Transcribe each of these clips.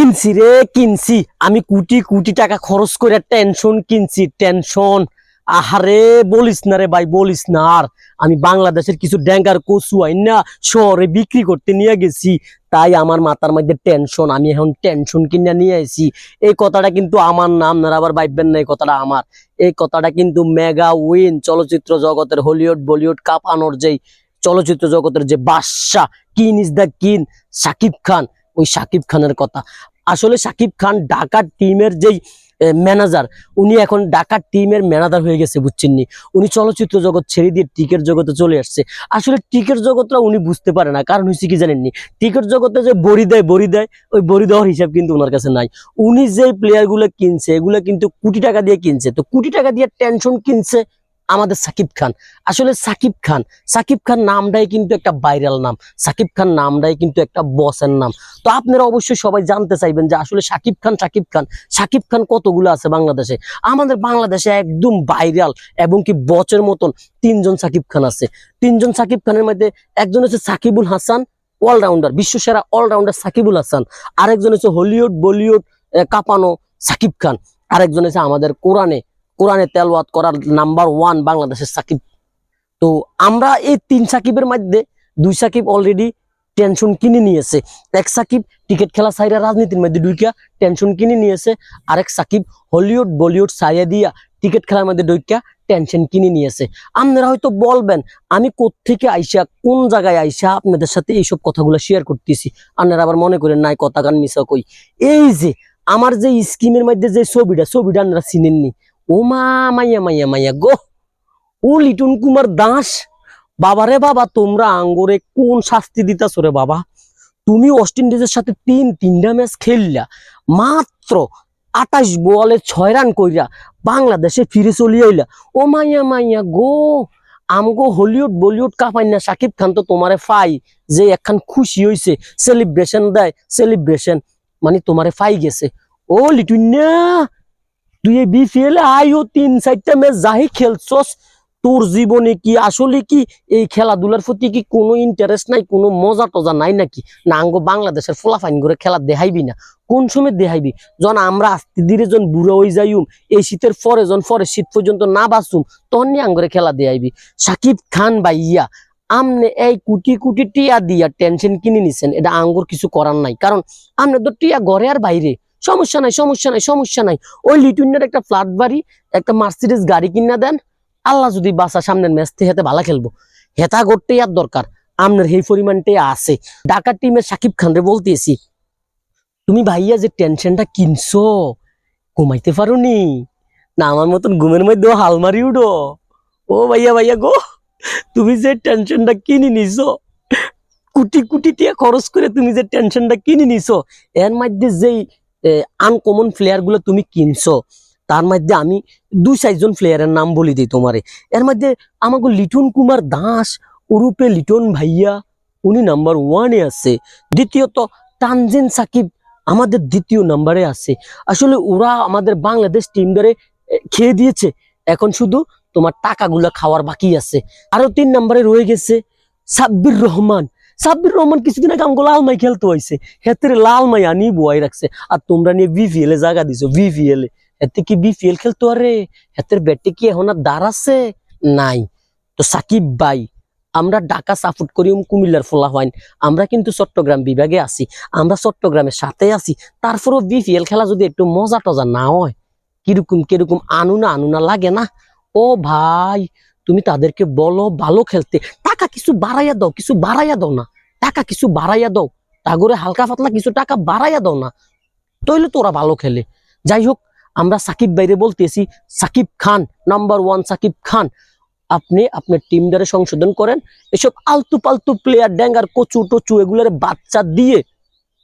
কিনছি রে কিনছি আমি কোটি কোটি টাকা খরচ করে টেনশন কিনছি টেনশন। আহারে বলিস না রে ভাই, বলিস না। আর আমি বাংলাদেশের কিছু ড্যাঙ্গার কচু আইনা শহরে বিক্রি করতে নিয়ে গেছি, তাই আমার মাথার মধ্যে টেনশন। আমি এখন টেনশন কিনে নিয়ে আইছি। এই কথাটা কিন্তু আমার না, আপনারা আবার ভাববেন না এই কথাটা আমার। এই কথাটা কিন্তু মেগা উইন চলচ্চিত্র জগতের হলিউড বলিউড কাঁপানোর যেই চলচ্চিত্র জগতের যে বাদশা, king is the king Shakib Khan, ওই শাকিব খানের কথা। আসলে শাকিব খান ঢাকার টিমের যেই ম্যানেজার, উনি এখন ঢাকার টিমের ম্যানেজার হয়ে গেছে, বুঝছেন নি? উনি চলচ্চিত্র জগৎ ছেড়ে দিয়ে টিকের জগতে চলে আসছে। আসলে টিকের জগৎটা উনি বুঝতে পারে না, কারণ হচ্ছে কি জানেননি, টিকের জগতে যে বড়ি দেয় ওই বড়ি দেওয়ার হিসাব কিন্তু ওনার কাছে নাই। উনি যে প্লেয়ার গুলো কিনছে এগুলো কিন্তু কোটি টাকা দিয়ে কিনছে, তো কোটি টাকা দিয়ে টেনশন কিনছে আমাদের সাকিব খান। আসলে সাকিব খান নামটাই কিন্তু একটা ভাইরাল নাম, সাকিব খান নামটাই কিন্তু একটা বসের নাম। তো আপনারা অবশ্যই সবাই জানতে চাইবেন যে আসলে সাকিব খান কতগুলো আছে বাংলাদেশে। আমাদের বাংলাদেশে একদম ভাইরাল এবং কি বচের মতন তিনজন সাকিব খান আছে। তিনজন সাকিব খানের মধ্যে একজন হচ্ছে সাকিবুল হাসান, অলরাউন্ডার, বিশ্বসেরা অলরাউন্ডার সাকিবুল হাসান। আরেকজন হচ্ছে হলিউড বলিউড কাঁপানো সাকিব খান। আরেকজন হচ্ছে আমাদের কোরআনে তেলাওয়াত করার নাম্বার 1 বাংলাদেশের সাকিব। তো আমরা এই 3 সাকিবের মধ্যে 2 সাকিব অলরেডি টেনশন কিনে নিয়েছে। এক সাকিব টিকিট খেলা সাইরা রাজনীতির মধ্যে ঢুকিয়া টেনশন কিনে নিয়েছে, আরেক সাকিব হলিউড বলিউড সাইরা দিয়া টিকিট খেলার মধ্যে ঢুকিয়া টেনশন কিনে নিয়েছে। আপনারা হয়তো বলবেন আমি কোত্থেকে আইসা, কোন জায়গায় আইসা আপনাদের সাথে এইসব কথাগুলো শেয়ার করতেছি। আপনারা আবার মনে করেন নাই কথা গান মিশা কই। এই যে আমার যে স্কিমের মধ্যে যে ছবিটা আপনারা চিনেননি, ও মা মাইয়া মাইয়া মাইয়া গো, ও লিটন কুমার দাস। বাবারে বাবা, তোমরা আঙ্গরে কোন শাস্তি দিতাছ রে বাবা। তুমি ওয়েস্ট ইন্ডিজের সাথে তিনটা ম্যাচ খেললা, মাত্র 28 বলে 6 রান কইরা বাংলাদেশে ফিরে চলে আইলা। ও মাইয়া মাইয়া গো, আমগো হলিউড বলিউড কাঁপাইনা সাকিব খান তো তোমারে ফাই যে একখান খুশি হইছে, সেলিব্রেশন দেয়, সেলিব্রেশন মানে তোমারে ফাই গেছে। ও লিটুন না, তুই এই বিপিএল আইও 3-4টা ম্যাচ যাই খেলছস, তোর জীবনে কি আসলে কি এই খেলাধুলার প্রতি কি কোনো ইন্টারেস্ট নাই, কোনো মজা টজা নাই নাকি? না আঙ্গো বাংলাদেশের ফলাফাইন করে খেলা দেখাইবি না? কোন সময় দেখাইবি? যখন আমরা আস্তে ধীরে যখন বুড়ো হয়ে যাইম, এই শীতের পরে যখন পরে শীত পর্যন্ত না বাঁচুম, তখন নিয়ে আঙ্গরে খেলা দেখাইবি। সাকিব খান ভাইয়া, আমনে এই কোটি কোটি টিয়া দিয়া টেনশন কিনে নিছেন, এটা আঙ্গুর কিছু করার নাই, কারণ আমনে তো টিয়া ঘরে আর বাইরে। সমস্যা নাই। ওই লিটুনের একটা ফ্ল্যাট বাড়ি, একটা মার্সিডিজ গাড়ি কিনা দেন, আল্লাহ যদি বাসা সামনের ম্যাচ থেকে হেতে ভালো খেলবো, হেতা করতে আর দরকার আপনার এই পরিমাণটাই আছে। ঢাকার টিমের সাকিব খান রে বলতেছি, তুমি ভাইয়া যে টেনশনটা কিনছো ঘুমাইতে পারো নি না? আমার মতন ঘুমের মধ্যেও হাল মারি উঠো। ও ভাইয়া গো, তুমি যে টেনশনটা কিনে নিছো, কোটি কোটি টাকা খরচ করে তুমি যে টেনশনটা কিনে নিছো, এর মধ্যে যেই আনকমন প্লেয়ার গুলো তুমি কিনছো, তার মধ্যে আমি 2-4 জন প্লেয়ারের নাম বলি দিই তোমারে। এর মধ্যে আমাকে লিটন কুমার দাস উরুপে লিটন ভাইয়া, উনি নাম্বার 1-এ আছে। দ্বিতীয়ত তানজিন সাকিব আমাদের 2য় নাম্বারে আছে। আসলে ওরা আমাদের বাংলাদেশ টিম ধরে খেয়ে দিয়েছে, এখন শুধু তোমার টাকাগুলা খাওয়ার বাকি আছে। আরো 3 নাম্বারে রয়ে গেছে সাব্বির রহমান। কিছুদিন আগে আমগো লাল মাই খেলতে হয়েছে, হেতের লাল মাই আনি বয় রাখছে। আর তোমরা নিয়ে বিপিএল এ জায়গা দিছো, বিপিএল এ এতে কি বিপিএল খেলতে পারে? হেতের ব্যাটে কি এখন আর দাঁড় আছে? নাই। তো সাকিব ভাই, আমরা ঢাকা সাপোর্ট করি, কুমিল্লার ফলাফাইন, আমরা কিন্তু চট্টগ্রাম বিভাগে আছি, আমরা চট্টগ্রামের সাথে আছি। তারপরও বিপিএল খেলা যদি একটু মজা টজা না হয়, কিরকম আনুনা লাগে না? ও ভাই, তুমি তাদেরকে বলো ভালো খেলতে, টাকা কিছু বাড়াইয়া দাও না, টাকা কিছু বাড়াইয়া দাও, তাগরে হালকা পাতলা কিছু টাকা বাড়াইয়া দাও না, তাইলে তোরা ভালো খেলে। যাই হোক, আমরা সাকিব বাইরে বলতেছি, সাকিব খান নাম্বার 1 সাকিব খান, আপনি আপনার টিম দ্বারা সংশোধন করেন। এসব আলতু পালতু প্লেয়ার ড্যাঙ্গার কচু টচু এগুলোর বাচ্চা দিয়ে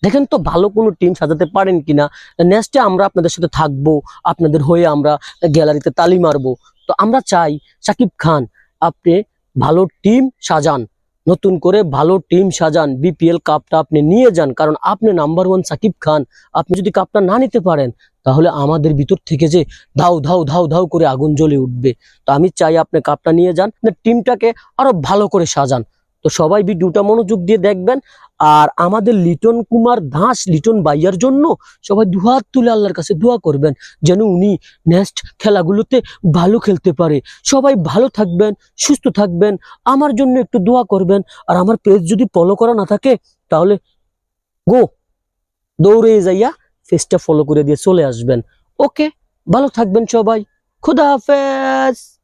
দেখেন তো ভালো কোনো টিম সাজাতে পারেন কিনা। নেক্সটে আমরা আপনাদের সাথে থাকবো, আপনাদের হয়ে আমরা গ্যালারিতে তালি মারবো। তো আমরা চাই সাকিব খান আপনি ভালো টিম সাজান, নতুন করে ভালো টিম সাজান, বিপিএল কাপটা আপনি নিয়ে যান, কারণ আপনি নাম্বার 1 সাকিব খান। আপনি যদি কাপটা না নিতে পারেন, তাহলে আমাদের ভিতর থেকে যে ধাউ করে আগুন জ্বলে উঠবে। তো আমি চাই আপনি কাপটা নিয়ে যান, টিমটাকে আরো ভালো করে সাজান। তো সবাই ভিডিওটা মনোযোগ দিয়ে দেখবেন। আর আমাদের লিটন কুমার দাস লিটন ভাইয়ার জন্য সবাই দুহাত তুলে আল্লাহর কাছে দোয়া করবেন যেন উনি নেক্সট খেলাগুলোতে ভালো খেলতে পারে। সবাই ভালো থাকবেন, সুস্থ থাকবেন, আমার জন্য একটু দোয়া করবেন। আর আমার পেজ যদি ফলো করা না থাকে তাহলে গো দৌড়ে যাইয়া পেজটা ফলো করে দিয়ে চলে আসবেন। ওকে, ভালো থাকবেন সবাই, খুদা হাফেজ।